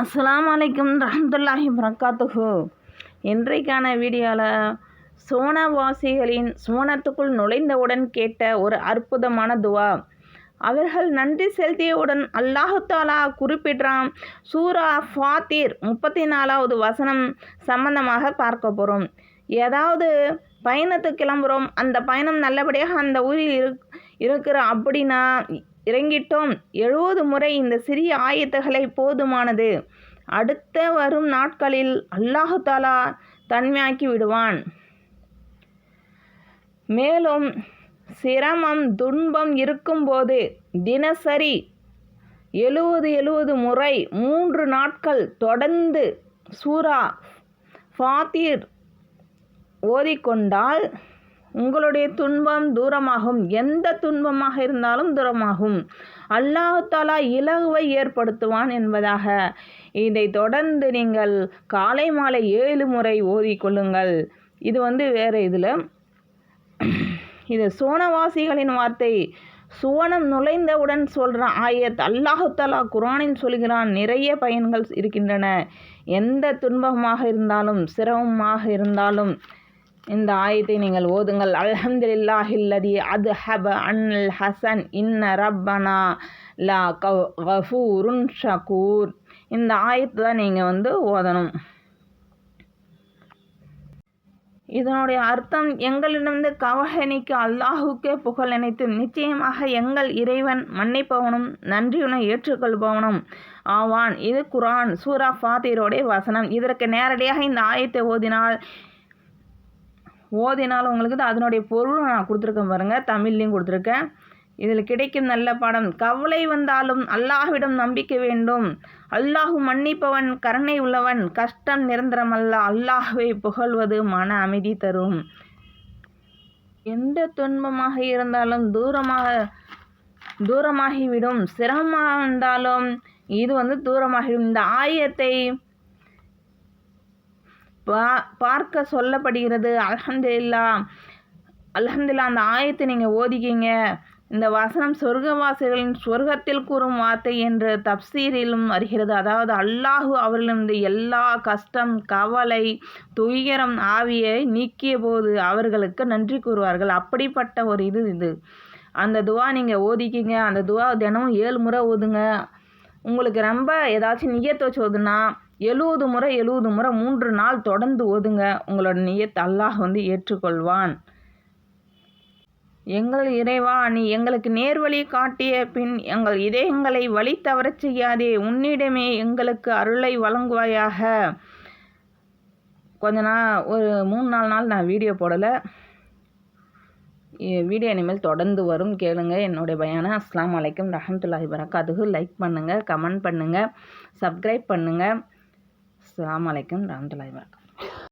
அஸ்ஸலாமு அலைக்கும் ரஹ்மத்துல்லாஹி வரகாத்துஹு. இன்றைக்கான வீடியோவில் சோனவாசிகளின் சோனத்துக்குள் நுழைந்தவுடன் கேட்ட ஒரு அற்புதமான துவா. அவர்கள் நன்றி செலுத்தியவுடன் அல்லாஹு தாலா குறிப்பிடுறான். சூரா ஃபாத்திர் 34வது வசனம் சம்பந்தமாக பார்க்க போகிறோம். ஏதாவது பயணத்துக்கு கிளம்புகிறோம், அந்த பயணம் நல்லபடியாக அந்த ஊரில் இருக்கிறோம் அப்படின்னா இறங்கிட்டோம். 70 முறை இந்த சிறிய ஆயத்துகளை போதுமானது. அடுத்த வரும் நாட்களில் அல்லாஹு தாலா தன்மையாக்கி விடுவான். மேலும் சிரமம் துன்பம் இருக்கும்போது தினசரி 70 முறை 3 நாட்கள் தொடர்ந்து சூரா ஃபாத்திர் ஓதிக்கொண்டால் உங்களுடைய துன்பம் தூரமாகும். எந்த துன்பமாக இருந்தாலும் தூரமாகும். அல்லாஹ் தாலா இலகுவை ஏற்படுத்துவான் என்பதாக இதை தொடர்ந்து நீங்கள் காலை மாலை 7 முறை ஓதிக்கொள்ளுங்கள். இது வேறு இது சோனவாசிகளின் வார்த்தை. சுவனம் நுழைந்தவுடன் சொல்கிற ஆயத். அல்லாஹு தாலா குர்ஆனில் சொல்கிறான். நிறைய பயன்கள் இருக்கின்றன. எந்த துன்பமாக இருந்தாலும் சிரமமாக இருந்தாலும் இந்த ஆயத்தை நீங்கள் ஓதுங்கள். அல்ஹம்துலில்லாஹில்லதி அத்ஹப அன்னல் ஹசன் இன்ன ரப்பனா லா கஃபூருன் ஷகூர். இந்த ஆயத்தை தான் நீங்கள் ஓதணும். இதனுடைய அர்த்தம், எங்களிடமிருந்து கவகனிக்கு அல்லாஹுக்கே புகழ் நினைத்து நிச்சயமாக எங்கள் இறைவன் மன்னிப்பவனும் நன்றியுடன் ஏற்றுக்கொள்பவனும் ஆவான். இது குர்ஆன் சூரா ஃபாத்திரோடைய வசனம். இதற்கு நேரடியாக இந்த ஆயத்தை ஓதினால் உங்களுக்கு அதனுடைய பொருள் நான் கொடுத்துருக்கேன் பாருங்கள், தமிழ்லையும் கொடுத்துருக்கேன். இதில் கிடைக்கும் நல்ல பாடம். கவலை வந்தாலும் அல்லாஹ்விடம் நம்பிக்கை வேண்டும். அல்லாஹ் மன்னிப்பவன், கருணை உள்ளவன். கஷ்டம் நிரந்தரமல்ல. அல்லாஹ்வை புகழ்வது மன அமைதி தரும். எந்த துன்பமாக இருந்தாலும் தூரமாகிவிடும். சிரமமாக இருந்தாலும் இது தூரமாகிவிடும். இந்த ஆயத்தை பார்க்க சொல்லப்படுகிறது. அல்ஹம்துலில்லாஹ் அந்த ஆயத்தை நீங்கள் ஓதிக்கிங்க. இந்த வசனம் சொர்க்கவாசிகளின் சொர்க்கத்தில் கூறும் வார்த்தை என்று தப்சீரிலும் வருகிறது. அதாவது அல்லாஹ் அவர்களிருந்து எல்லா கஷ்டம் கவலை துயரம் ஆவியை நீக்கிய போது அவர்களுக்கு நன்றி கூறுவார்கள். அப்படிப்பட்ட ஒரு இது அந்த துவா நீங்கள் ஓதிக்கிங்க. அந்த துவா தினமும் 7 முறை ஓதுங்க. உங்களுக்கு ரொம்ப ஏதாச்சும் நியத்து வச்சு ஓதுனா 70 முறை 3 நாள் தொடர்ந்து ஓதுங்க. உங்களோட நியத் அல்லாஹ் ஏற்றுக்கொள்வான். எங்கள் இறைவா, நீ எங்களுக்கு நேர்வழி காட்டிய பின் எங்கள் இதயங்களை வழி தவறச் செய்யாதே. உன்னிடமே எங்களுக்கு அருளை வழங்குவாயாக. ஒரு 3-4 நாள் நான் வீடியோ போடலை. வீடியோ இனிமேல் தொடர்ந்து வரும், கேளுங்க என்னுடைய பயானை. அஸ்ஸலாமு அலைக்கும் ரஹ்மத்துல்லாஹி வரகாத்துஹு. லைக் பண்ணுங்கள், கமெண்ட் பண்ணுங்கள், சப்ஸ்கிரைப் பண்ணுங்கள். அஸ்ஸலாமு அலைக்கும் ரஹ்மத்துல்லாஹி வரகாத்துஹு.